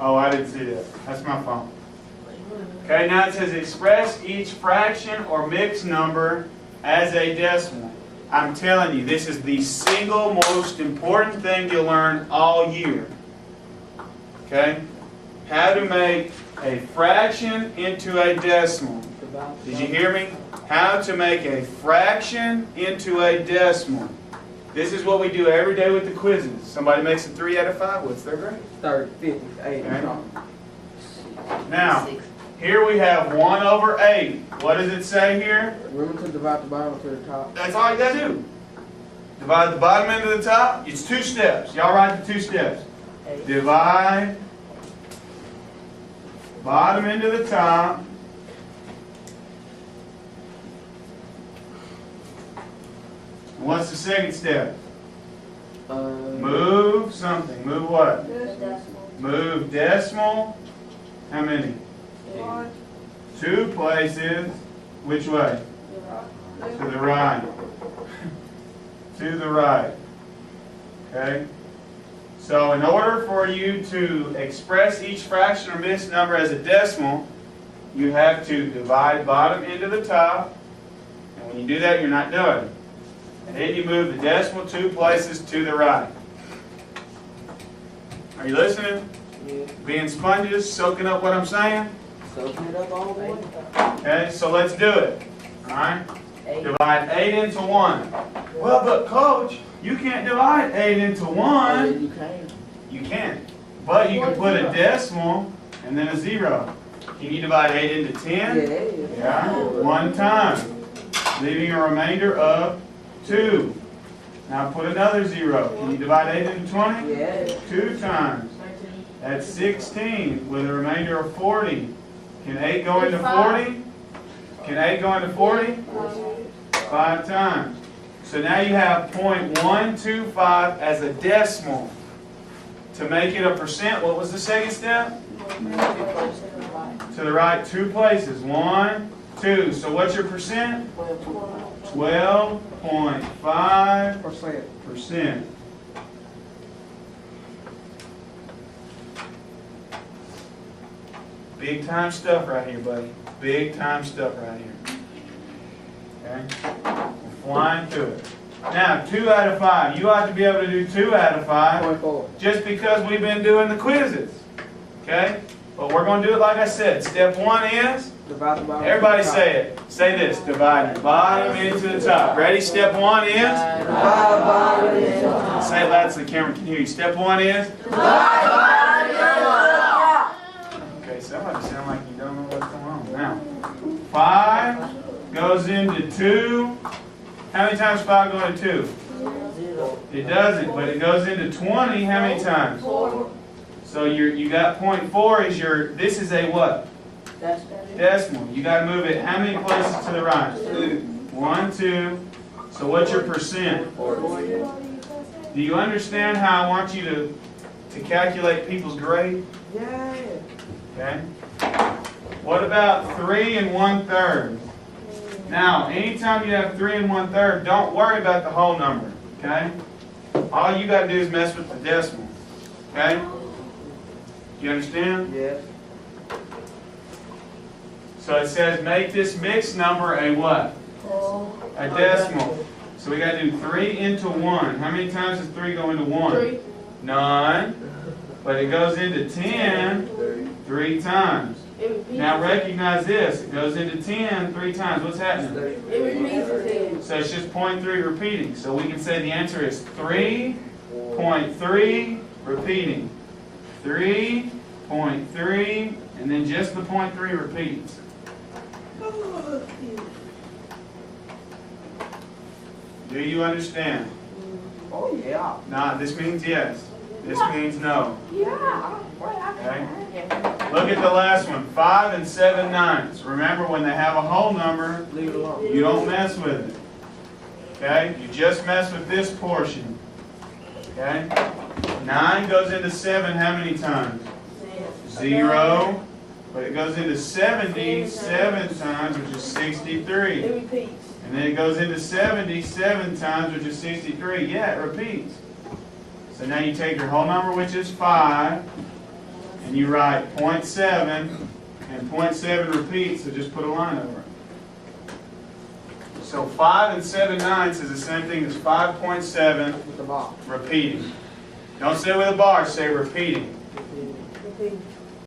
Oh, I didn't see that. That's my phone. Okay, now it says express each fraction or mixed number as a decimal. I'm telling you, this is the single most important thing you'll learn all year. Okay? How to make a fraction into a decimal. Did you hear me? How to make a fraction into a decimal. This is what we do every day with the quizzes. Somebody makes a 3 out of 5, what's their grade? 30, 50, 80. Okay. Now, here we have 1 over 8. What does it say here? Remember to divide the bottom to the top. That's all you got to do. Divide the bottom into the top. It's 2 steps. Y'all write the 2 steps. Divide bottom into the top. And what's the second step? Move something. Move what? Move decimal. How many? 2 places. Which way? To the right. To the right. Okay? So in order for you to express each fraction or mixed number as a decimal, you have to divide bottom into the top. And when you do that, you're not done. And then you move the decimal 2 places to the right. Are you listening? Yeah. Being sponges, soaking up what I'm saying? Soaking it up all the way. Okay, so let's do it. Alright? Divide 8 into 1. Well, but coach, you can't divide 8 into 1. You can. You can. But you can put a decimal and then a 0. Can you divide 8 into 10? Yeah. 1 time. Leaving a remainder of 2. Now put another 0. Can you divide 8 into 20? Yeah. 2 times. That's 16 with a remainder of 40. Can 8 go into 40? Can 8 go into 40? 5 times. So now you have 0.125 as a decimal. To make it a percent, what was the second step? To the right 2 places. 1, 2. So what's your percent? 12.5%. Big time stuff right here, buddy. Big time stuff right here. Okay? We're flying through it. Now, 2 out of 5. You ought to be able to do 2 out of 5 just because we've been doing the quizzes. Okay? But we're going to do it like I said. Step 1 is, Divide the bottom. everybody say it. Say this. Divide the bottom into the top. Ready? Step 1 is? Divide the bottom into the top. Say it loud so the camera can hear you. Step 1 is? Okay, somebody sound like you don't know what's going on. Now, 5 goes into 2. How many times 5 go into 2? 0. It doesn't, but it goes into 20 how many times? 4. So you got 0.4 is your, this is a what? Decimal. You got to move it how many places to the right? 1, 2. So what's your percent? 40. Do you understand how I want you to calculate people's grade? Yeah. Okay. What about 3 1/3? Now, anytime you have 3 1/3, don't worry about the whole number. Okay. All you got to do is mess with the decimal. Okay. You understand? Yes. So it says make this mixed number a what? A decimal. So we got to do 3 into 1. How many times does 3 go into 1? 3. None. But it goes into 10 3 times. Now recognize this. It goes into 10 3 times. What's happening? It repeats itself. So it's just 0.3 repeating. So we can say the answer is 3.3 repeating. 3.3 and then just the 0.3 repeats. Do you understand? Oh, yeah. Nah, this means yes. This means no. Yeah. Okay? Look at the last one. 5 7/9. Remember, when they have a whole number, Leave it alone. you don't mess with it. Okay? You just mess with this portion. Okay? 9 goes into 7 how many times? 0. But it goes into 77 times, which is 63. It repeats. And then it goes into 77 times, which is 63. Yeah, it repeats. So now you take your whole number, which is 5. and you write 0.7, and 0.7 repeats, so just put a line over it. So 5 and 7/9 is the same thing as 5.7 With the bar. repeating. Don't say with a bar, say repeating. Repeat.